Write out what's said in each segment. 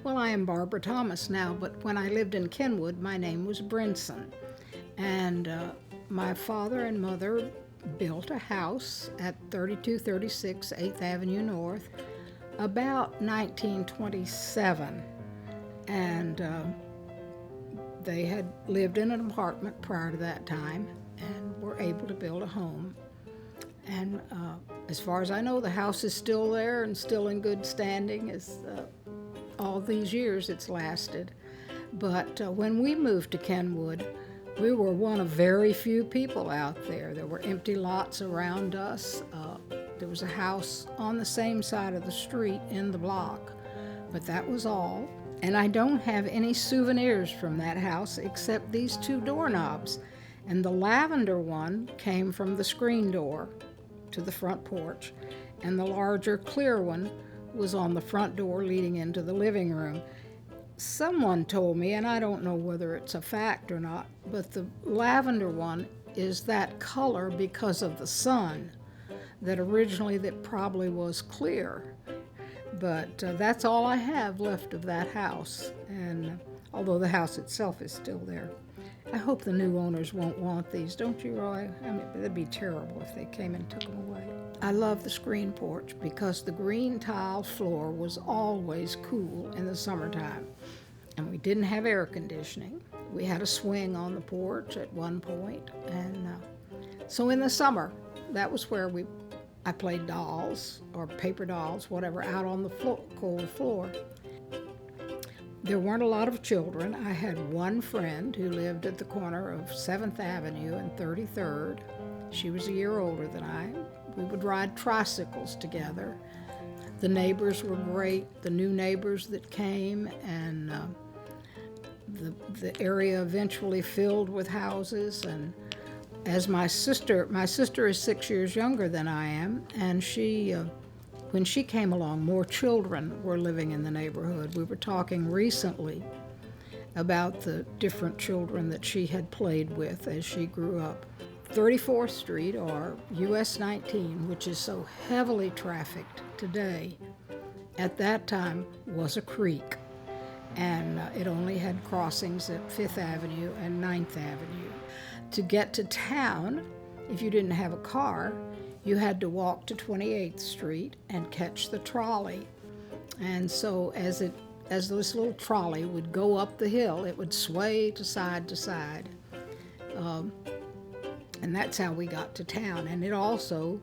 Well, I am Barbara Thomas now, but when I lived in Kenwood, my name was Brinson. And my father and mother built a house at 3236 8th Avenue North about 1927. And they had lived in an apartment prior to that time and were able to build a home. And as far as I know, the house is still there and still in good standing. As all these years it's lasted. But when we moved to Kenwood, we were one of very few people out there. There were empty lots around us. There was a house on the same side of the street in the block, but that was all. And I don't have any souvenirs from that house except these two doorknobs. And the lavender one came from the screen door to the front porch, and the larger clear one was on the front door leading into the living room. Someone told me, and I don't know whether it's a fact or not, but the lavender one is that color because of the sun, that originally that probably was clear. But that's all I have left of that house, and although the house itself is still there. I hope the new owners won't want these, don't you, Roy? I mean, it'd be terrible if they came and took them away. I love the screen porch because the green tile floor was always cool in the summertime, and we didn't have air conditioning. We had a swing on the porch at one point, and so in the summer, that was where I played dolls or paper dolls, whatever, out on the cold floor. There weren't a lot of children. I had one friend who lived at the corner of 7th Avenue and 33rd. She was a year older than I. We would ride tricycles together. The neighbors were great, the new neighbors that came, and the area eventually filled with houses. And as my sister is 6 years younger than I am, and when she came along, more children were living in the neighborhood. We were talking recently about the different children that she had played with as she grew up. 34th Street, or US 19, which is so heavily trafficked today, at that time was a creek. And it only had crossings at 5th Avenue and 9th Avenue. To get to town, if you didn't have a car, you had to walk to 28th Street and catch the trolley. And so as this little trolley would go up the hill, it would sway to side. And that's how we got to town. And it also,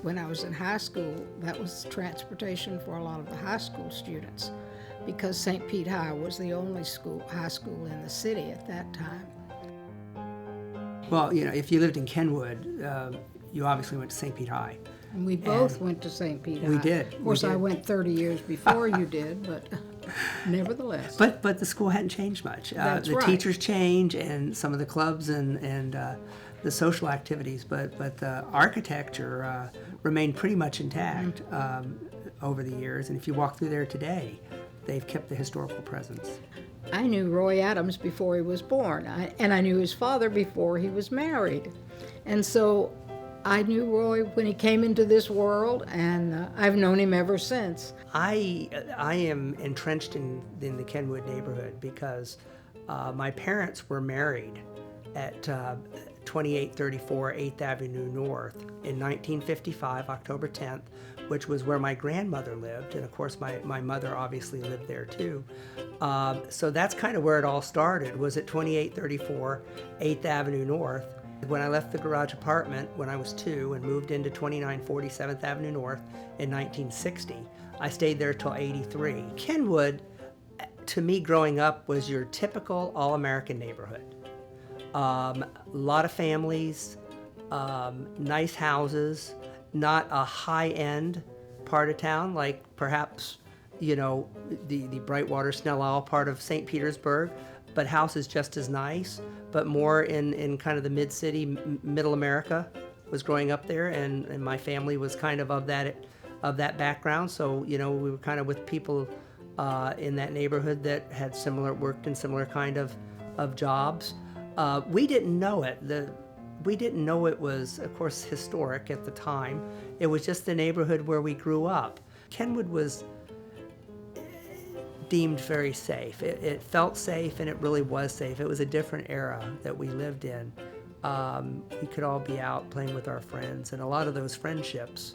when I was in high school, that was transportation for a lot of the high school students, because St. Pete High was the only high school in the city at that time. Well, if you lived in Kenwood, you obviously went to St. Pete High. And we both went to St. Pete High. We did. Of course, I went 30 years before you did, but nevertheless. But the school hadn't changed much. That's the right. teachers changed, and some of the clubs and the social activities, but the architecture remained pretty much intact over the years. And if you walk through there today, they've kept the historical presence. I knew Roy Adams before he was born, and I knew his father before he was married. And so I knew Roy when he came into this world, and I've known him ever since. I am entrenched in the Kenwood neighborhood because my parents were married at 2834 8th Avenue North in 1955, October 10th, which was where my grandmother lived, and of course my mother obviously lived there too. So that's kind of where it all started, was at 2834 8th Avenue North. When I left the garage apartment when I was 2 and moved into 2940 7th Avenue North in 1960, I stayed there till 83. Kenwood, to me growing up, was your typical all-American neighborhood. A lot of families, nice houses, not a high-end part of town like perhaps, the Brightwater, Snell Isle part of St. Petersburg, but houses just as nice, but more in kind of the mid-city, middle America was growing up there, and my family was kind of that background. So, we were kind of with people in that neighborhood that had worked in similar kind of jobs. We didn't know it. We didn't know it was, of course, historic at the time. It was just the neighborhood where we grew up. Kenwood was, deemed very safe. It felt safe, and it really was safe. It was a different era that we lived in. We could all be out playing with our friends, and a lot of those friendships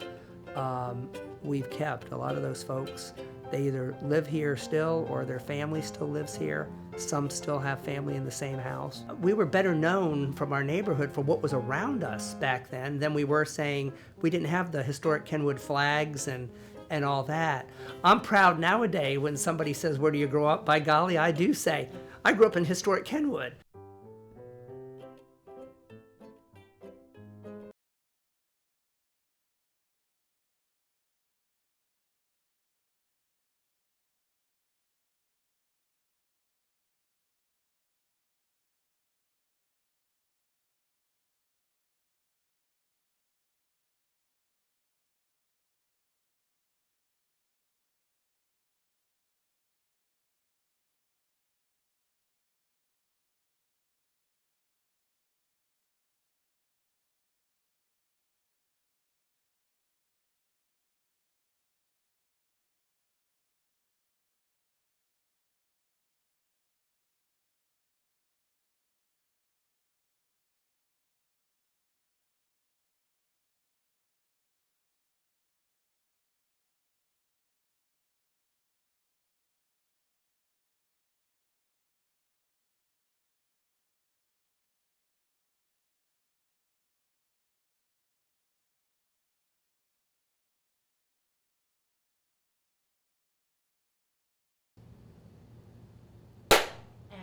we've kept. A lot of those folks, they either live here still or their family still lives here. Some still have family in the same house. We were better known from our neighborhood for what was around us back then than we were saying we didn't have the historic Kenwood flags and all that. I'm proud nowadays when somebody says, "Where do you grow up?" By golly, I do say, I grew up in historic Kenwood.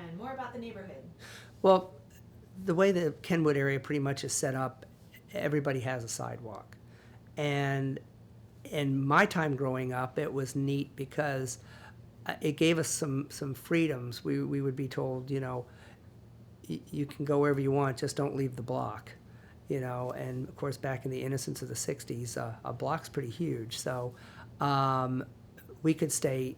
And more about the neighborhood. Well, the way the Kenwood area pretty much is set up, everybody has a sidewalk. And in my time growing up, it was neat because it gave us some freedoms. We would be told, you can go wherever you want, just don't leave the block. And of course, back in the innocence of the 60s, a block's pretty huge. So we could stay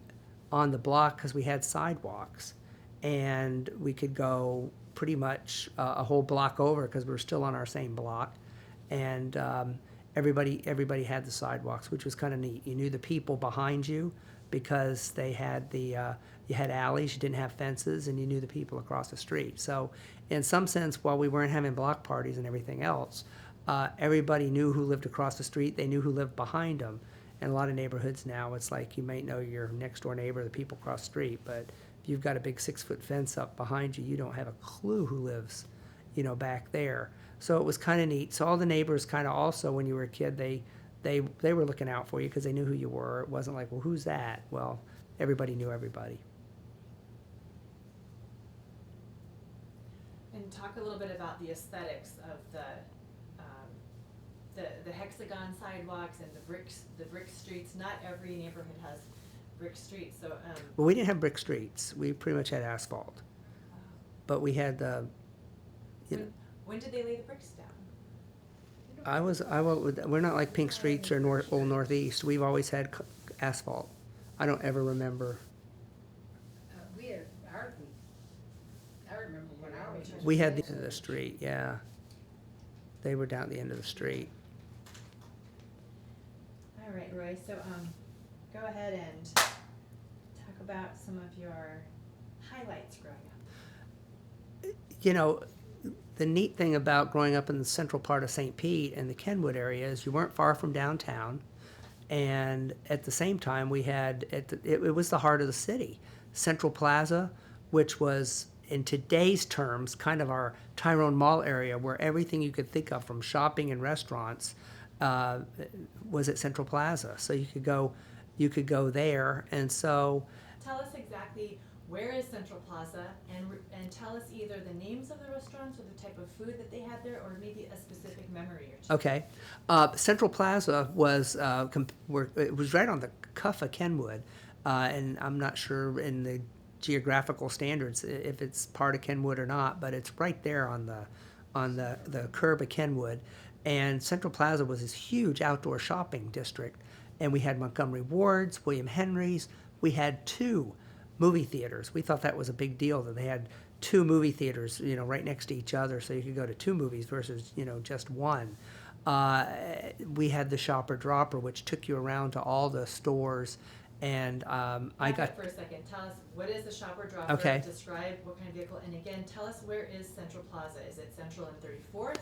on the block because we had sidewalks. And we could go pretty much a whole block over because we were still on our same block. And everybody had the sidewalks, which was kind of neat. You knew the people behind you because they had you had alleys, you didn't have fences, and you knew the people across the street. So in some sense, while we weren't having block parties and everything else, everybody knew who lived across the street. They knew who lived behind them. In a lot of neighborhoods now, it's like you might know your next door neighbor, the people across the street, but if you've got a big 6-foot fence up behind you, you don't have a clue who lives, back there. So it was kind of neat. So all the neighbors kind of also, when you were a kid, they were looking out for you because they knew who you were. It wasn't like, well, who's that? Well, everybody knew everybody. And talk a little bit about the aesthetics of the hexagon sidewalks and the brick streets. Not every neighborhood has brick streets, so Well, we didn't have brick streets. We pretty much had asphalt. But we had when did they lay the bricks down? we're not like Pink Streets or Old Northeast. We've always had asphalt. I don't ever remember. We had ours. I remember when I was. We had the end of the street, yeah. They were down at the end of the street. All right, Roy, so go ahead and talk about some of your highlights growing up. The neat thing about growing up in the central part of St. Pete and the Kenwood area is you weren't far from downtown, and at the same time we had it was the heart of the city. Central Plaza, which was in today's terms kind of our Tyrone Mall area, where everything you could think of from shopping and restaurants was at Central Plaza. So you could go there, and so Tell us exactly where is Central Plaza, and tell us either the names of the restaurants or the type of food that they had there, or maybe a specific memory or two. Okay. Central Plaza was it was right on the cuff of Kenwood, and I'm not sure in the geographical standards if it's part of Kenwood or not, but it's right there on the curb of Kenwood. And Central Plaza was this huge outdoor shopping district, and we had Montgomery Ward's, William Henry's. We had 2 movie theaters. We thought that was a big deal that they had 2 movie theaters, right next to each other, so you could go to 2 movies versus, just one. We had the Shopper Dropper, which took you around to all the stores And I Back got up for a second. Tell us, what is the shopper dropper? Okay. Describe what kind of vehicle, and again, tell us, where is Central Plaza? Is it Central and 34th?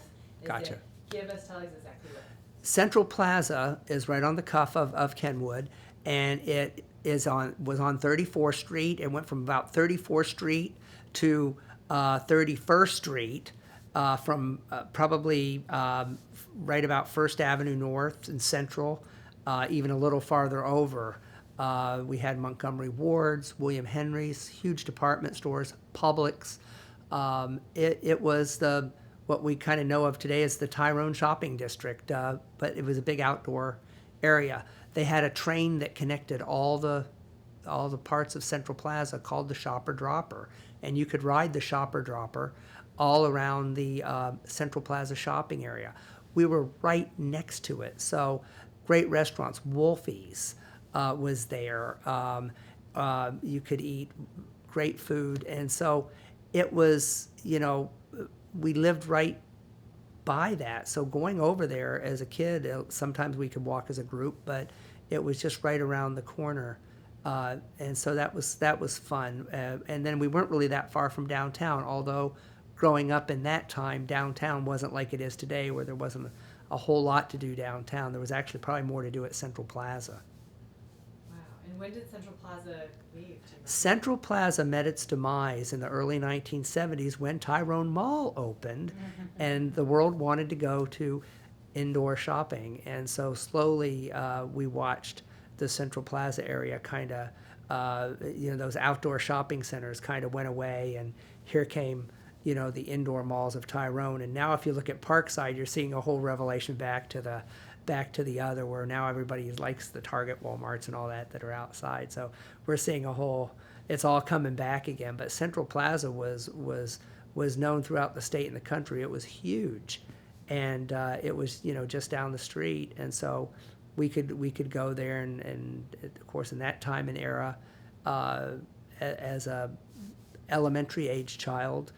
Gotcha. Tell us exactly where. Central Plaza is right on the cuff of Kenwood, and it was on 34th Street. It went from about 34th Street to 31st Street, from probably right about First Avenue North and Central, even a little farther over. We had Montgomery Ward's, William Henry's, huge department stores, Publix. It was what we kind of know of today as the Tyrone Shopping District, but it was a big outdoor area. They had a train that connected all the parts of Central Plaza called the Shopper Dropper, and you could ride the Shopper Dropper all around the Central Plaza shopping area. We were right next to it, so great restaurants. Wolfie's was there. You could eat great food, and so it was, we lived right by that. So going over there as a kid, sometimes we could walk as a group, but it was just right around the corner. And so that was fun. And then we weren't really that far from downtown, although growing up in that time, downtown wasn't like it is today, where there wasn't a whole lot to do downtown. There was actually probably more to do at Central Plaza. Wow. And when did Central Plaza leave? Central Plaza met its demise in the early 1970s when Tyrone Mall opened, and the world wanted to go to indoor shopping. And so slowly we watched the Central Plaza area kind of, those outdoor shopping centers kind of went away, and here came, the indoor malls of Tyrone. And now if you look at Parkside, you're seeing a whole revelation back to the other, where now everybody likes the Target, Walmarts, and all that are outside. So we're seeing it's all coming back again. But Central Plaza was known throughout the state and the country. It was huge, and it was just down the street, and so we could go there, and of course in that time and era, as a elementary age child,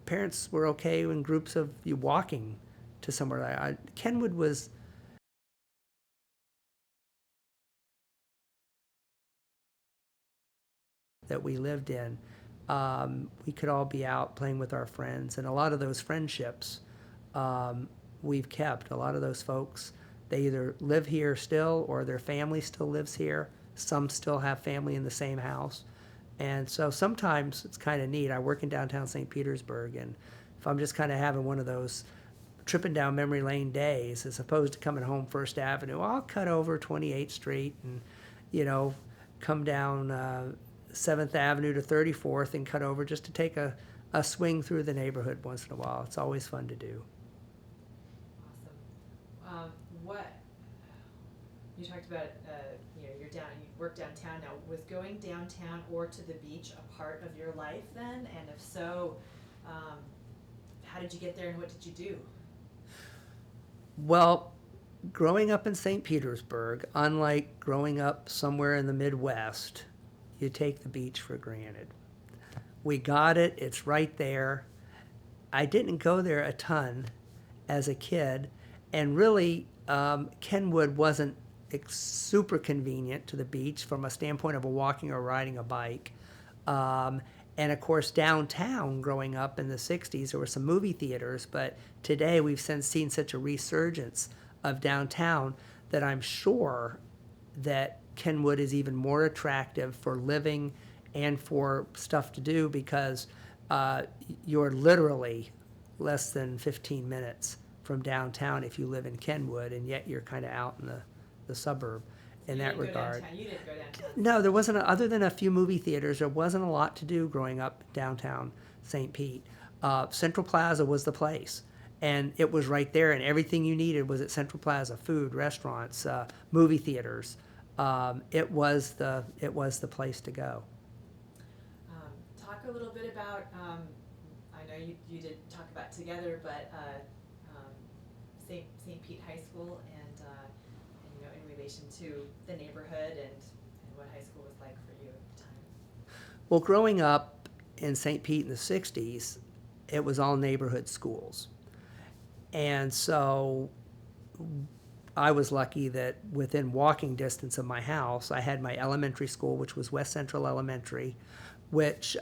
parents were okay in groups of you walking to somewhere. Kenwood was that we lived in. We could all be out playing with our friends, and a lot of those friendships we've kept. A lot of those folks, they either live here still or their family still lives here. Some still have family in the same house. And so sometimes it's kind of neat. I work in downtown St. Petersburg, and if I'm just kind of having one of those tripping down memory lane days, as opposed to coming home First Avenue, I'll cut over 28th Street and, come down 7th Avenue to 34th and cut over just to take a swing through the neighborhood once in a while. It's always fun to do. Awesome. What you talked about, you work downtown now. Was going downtown or to the beach a part of your life then? And if so, how did you get there and what did you do? Well, growing up in St. Petersburg, unlike growing up somewhere in the Midwest, you take the beach for granted. We got it. It's right there. I didn't go there a ton as a kid, and really, Kenwood wasn't super convenient to the beach from a standpoint of walking or riding a bike. And of course, downtown, growing up in the 60s, there were some movie theaters, but today we've since seen such a resurgence of downtown that I'm sure that Kenwood is even more attractive for living and for stuff to do, because you're literally less than 15 minutes from downtown if you live in Kenwood, and yet you're kind of out in the suburb in that regard. You didn't go downtown. No, there wasn't, other than a few movie theaters, there wasn't a lot to do growing up downtown St. Pete. Central Plaza was the place, and it was right there, and everything you needed was at Central Plaza: food, restaurants, movie theaters. It was the place to go. Talk a little bit about, I know you did talk about together, but St. Pete High School and in relation to the neighborhood and what high school was like for you at the time. Well, growing up in St. Pete in the 60s, it was all neighborhood schools. And so I was lucky that within walking distance of my house, I had my elementary school, which was West Central Elementary, which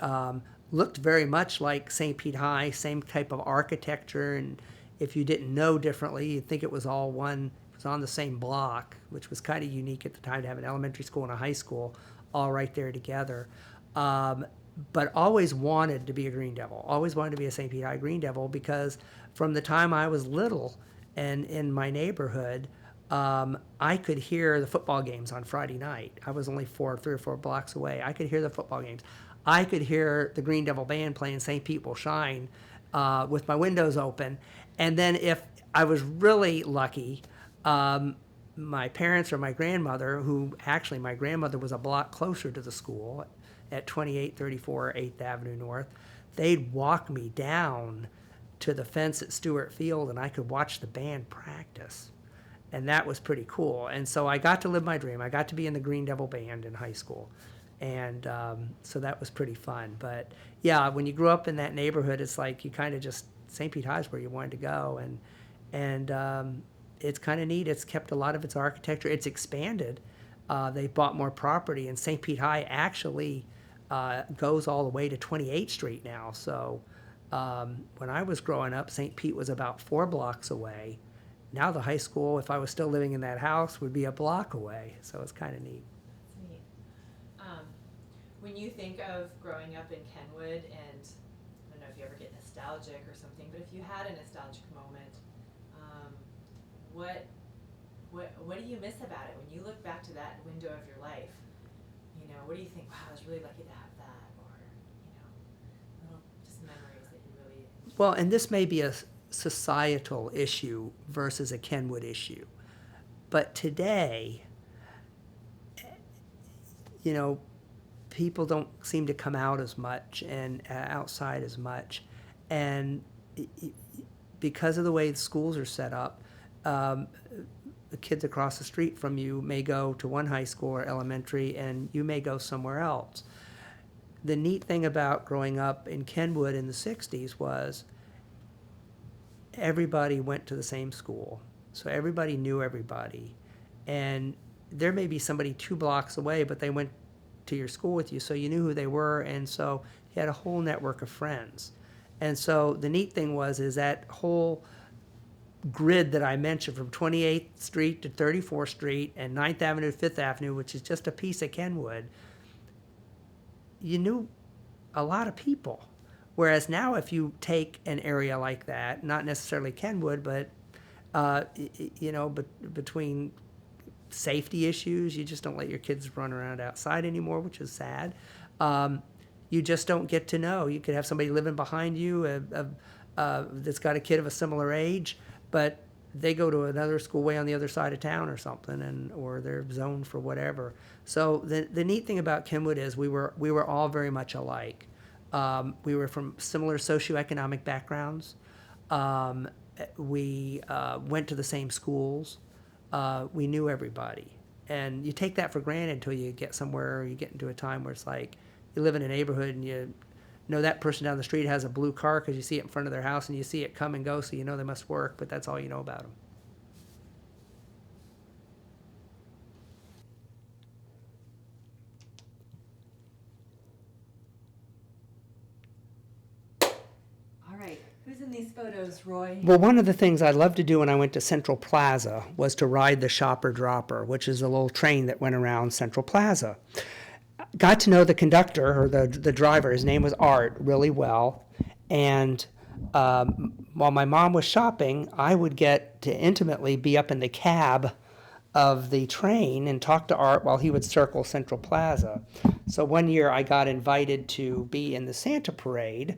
looked very much like St. Pete High, same type of architecture. And if you didn't know differently, you'd think it was all one, it was on the same block, which was kind of unique at the time to have an elementary school and a high school all right there together. But always wanted to be a Green Devil, always wanted to be a St. Pete High Green Devil, because from the time I was little and in my neighborhood, I could hear the football games on Friday night. I was only 3 or 4 blocks away. I could hear the football games. I could hear the Green Devil Band playing St. Pete Will Shine with my windows open. And then if I was really lucky, my parents or my grandmother, who actually my grandmother was a block closer to the school at 2834 8th Avenue North, they'd walk me down to the fence at Stewart Field and I could watch the band practice. And that was pretty cool. And so I got to live my dream. I got to be in the Green Devil Band in high school. And so that was pretty fun. But yeah, when you grew up in that neighborhood, it's like you kind of just, St. Pete High is where you wanted to go. And it's kind of neat. It's kept a lot of its architecture. It's expanded. They bought more property. And St. Pete High actually goes all the way to 28th Street now. So when I was growing up, St. Pete was about 4 blocks away. Now the high school, if I was still living in that house, would be a block away. So it's kind of neat. That's neat. When you think of growing up in Kenwood, and I don't know if you ever get nostalgic or something, but if you had a nostalgic moment, what do you miss about it when you look back to that window of your life? You know, what do you think? Wow, I was really lucky to have that, or little just memories that you really. Well, and this may be a societal issue versus a Kenwood issue, but today, people don't seem to come out as much and outside as much, and because of the way the schools are set up, the kids across the street from you may go to one high school or elementary, and you may go somewhere else. The neat thing about growing up in Kenwood in the 60s was everybody went to the same school, so everybody knew everybody. And there may be somebody 2 blocks away, but they went to your school with you, so you knew who they were, and so you had a whole network of friends. And so the neat thing is that whole grid that I mentioned from 28th Street to 34th Street and 9th Avenue to 5th Avenue, which is just a piece of Kenwood, you knew a lot of people. Whereas now if you take an area like that, not necessarily Kenwood, but between safety issues, you just don't let your kids run around outside anymore, which is sad. You just don't get to know. You could have somebody living behind you that's got a kid of a similar age, but they go to another school way on the other side of town or something, or they're zoned for whatever. So the neat thing about Kenwood is we were all very much alike. We were from similar socioeconomic backgrounds. We went to the same schools. We knew everybody. And you take that for granted until you get somewhere, or you get into a time where it's like you live in a neighborhood and you know that person down the street has a blue car because you see it in front of their house and you see it come and go, so you know they must work, but that's all you know about them. All right, who's in these photos, Roy? Well, one of the things I loved to do when I went to Central Plaza was to ride the Shopper Dropper, which is a little train that went around Central Plaza. Got to know the conductor, or the driver, his name was Art, really well. And while my mom was shopping, I would get to intimately be up in the cab of the train and talk to Art while he would circle Central Plaza. So one year I got invited to be in the Santa Parade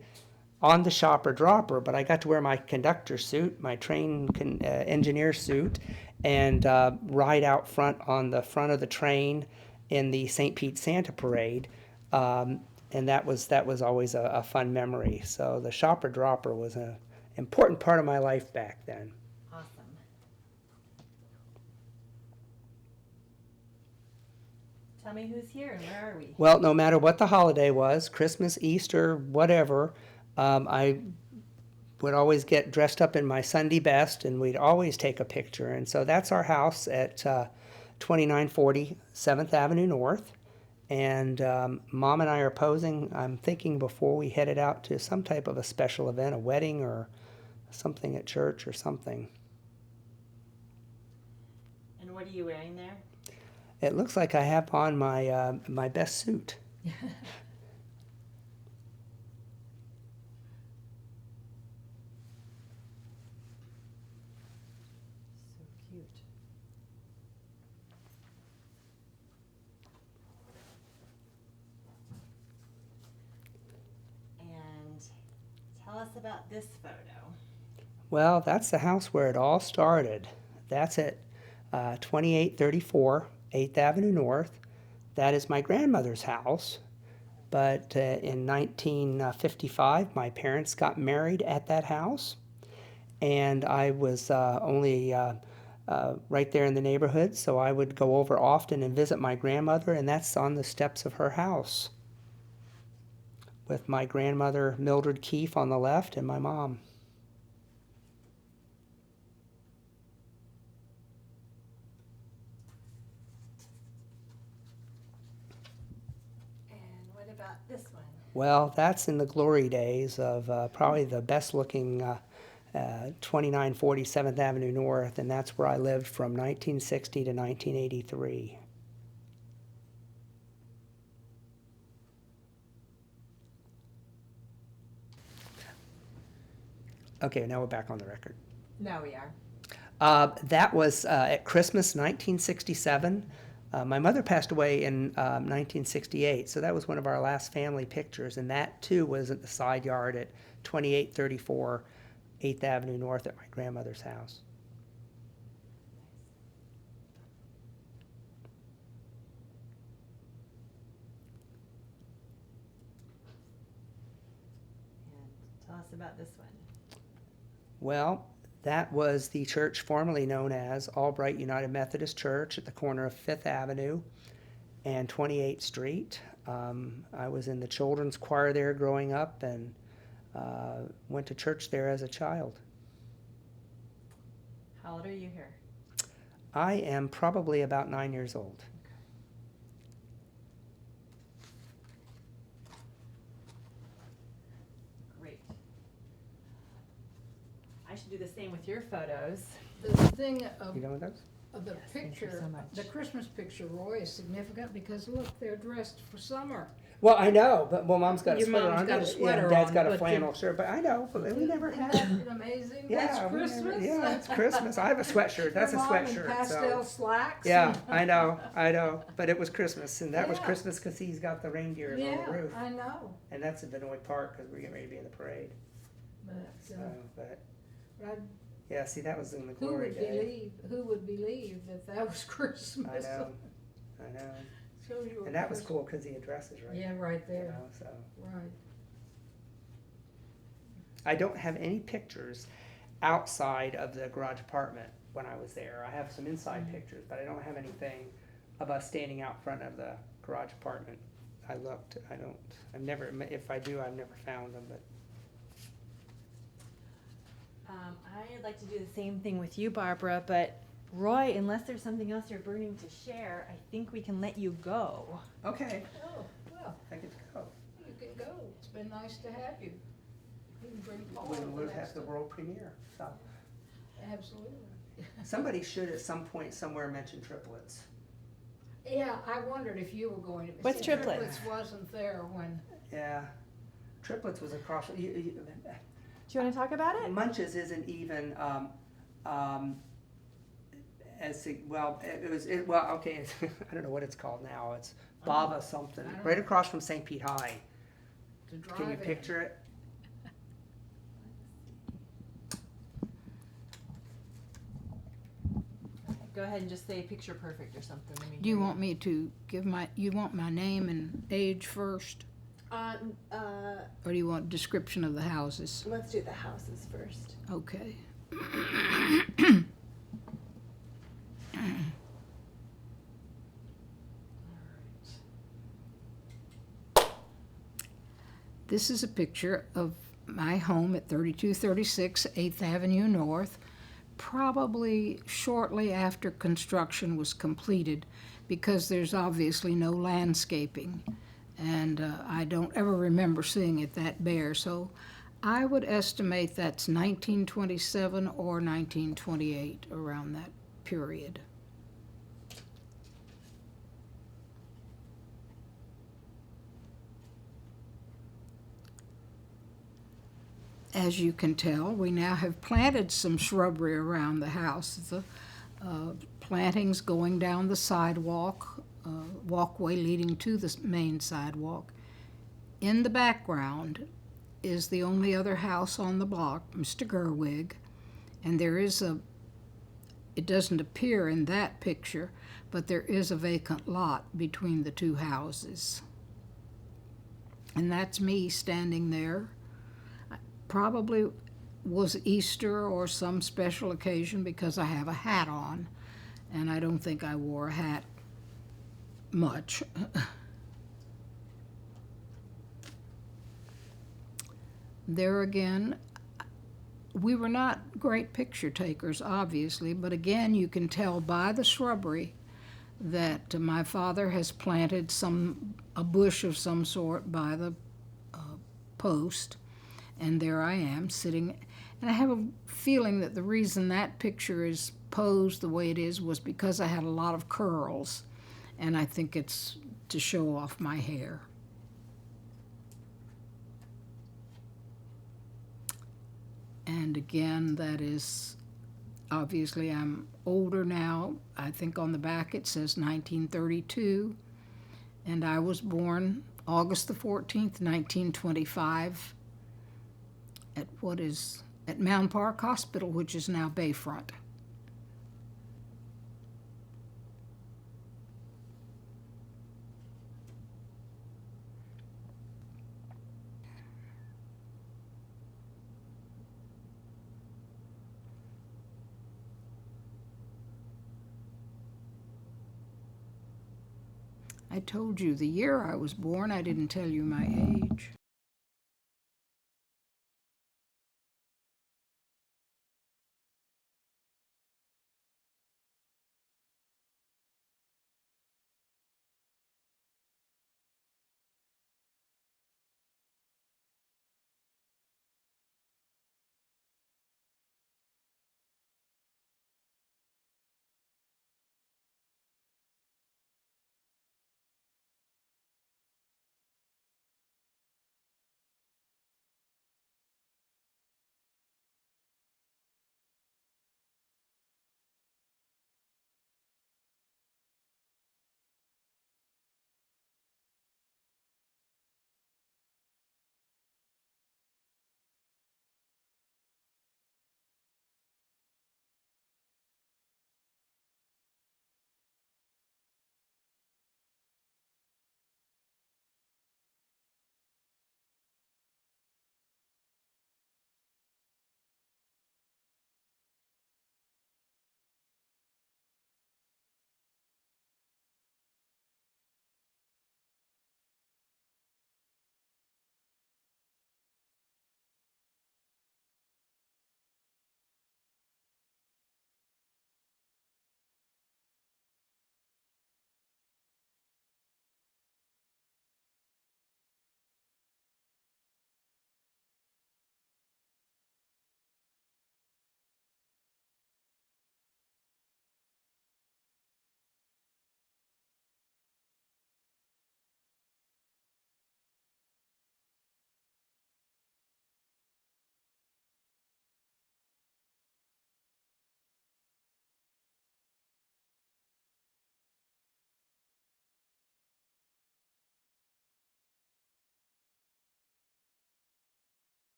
on the Shopper Dropper, but I got to wear my conductor suit, my train engineer suit, and ride out front on the front of the train in the St. Pete Santa Parade, and that was always a fun memory. So the Shopper Dropper was an important part of my life back then. Awesome. Tell me who's here and where are we? Well, no matter what the holiday was, Christmas, Easter, whatever, I would always get dressed up in my Sunday best, and we'd always take a picture. And so that's our house at 2940 7th Avenue North. And Mom and I are posing, I'm thinking, before we headed out to some type of a special event, a wedding or something at church or something. And what are you wearing there? It looks like I have on my my best suit. So cute. And tell us about this photo. Well, that's the house where it all started. That's at 2834 8th Avenue North. That is my grandmother's house. But in 1955, my parents got married at that house. And I was only right there in the neighborhood, so I would go over often and visit my grandmother, and that's on the steps of her house, with my grandmother Mildred Keefe on the left and my mom. And what about this one? Well, that's in the glory days of probably the best looking 2940 7th Avenue North, and that's where I lived from 1960 to 1983. Okay, now we're back on the record. Now we are. That was at Christmas 1967. My mother passed away in 1968, so that was one of our last family pictures, and that too was at the side yard at 2834 8th Avenue North at my grandmother's house. And tell us about this one. Well, that was the church formerly known as Albright United Methodist Church at the corner of 5th Avenue and 28th Street. I was in the children's choir there growing up and went to church there as a child. How old are you here? I am probably about 9 years old. Great. I should do the same with your photos. The thing of You done with those? the thank you picture, so much. the Christmas picture, Roy, is significant because look, they're dressed for summer. Well, I know, but Mom's got a Your sweater mom's on. got a Yeah, sweater Dad's on, got a but flannel shirt, but I know, but we never Isn't had. that amazing? That's we never- Christmas. yeah, it's Christmas. I have a sweatshirt. That's a Your mom in sweatshirt. pastel So. slacks. Yeah, I know. But it was Christmas, and that was Yeah. Christmas because he's got the reindeers on the Yeah, roof. I know. And that's in Benoit Park because we're getting ready to be in the parade. But, So, but I'd- yeah, see, that was in the who glory would day. believe that that was Christmas? I know. Shows you And that was Christ- cool because the address is right. Yeah, right You there. know, so. Right. I don't have any pictures outside of the garage apartment when I was there. I have some inside pictures, but I don't have anything of us standing out front of the garage apartment. I looked. I've never, if I do, I've never found them, but. I'd like to do the same thing with you, Barbara, but Roy, unless there's something else you're burning to share, I think we can let you go. Okay. Oh, well, I get to go. you can go. It's been nice to have you. You can bring Paul When over we'll next have the time. world premiere. So. Absolutely. Somebody should at some point somewhere mention triplets. Yeah, I wondered if you were going to. What's see, triplets? Triplets wasn't there when. Yeah. Triplets was across. Do you want to talk about it? Munches isn't even well. Okay. I don't know what it's called now. It's Bava something. I don't Right know. across from St. Pete High. To drive Can you in. picture it? Go ahead and just say picture perfect or something. Let me Do you hear want me to give you want my name and age first? Or do you want a description of the houses? Let's do the houses first. Okay. This is a picture of my home at 3236 8th Avenue North, probably shortly after construction was completed, because there's obviously no landscaping, and I don't ever remember seeing it that bare. So I would estimate that's 1927 or 1928, around that period. As you can tell, we now have planted some shrubbery around the house. The plantings going down the sidewalk, walkway leading to the main sidewalk. In the background is the only other house on the block, Mr. Gerwig, and there is it doesn't appear in that picture, but there is a vacant lot between the two houses. And that's me standing there. Probably was Easter or some special occasion, because I have a hat on, and I don't think I wore a hat much. There again, we were not great picture takers, obviously, but again, you can tell by the shrubbery that my father has planted a bush of some sort by the post. And there I am sitting, and I have a feeling that the reason that picture is posed the way it is was because I had a lot of curls, and I think it's to show off my hair. And again, that is, obviously I'm older now. I think on the back it says 1932, and I was born August the 14th, 1925. At Mound Park Hospital, which is now Bayfront. I told you the year I was born. I didn't tell you my age.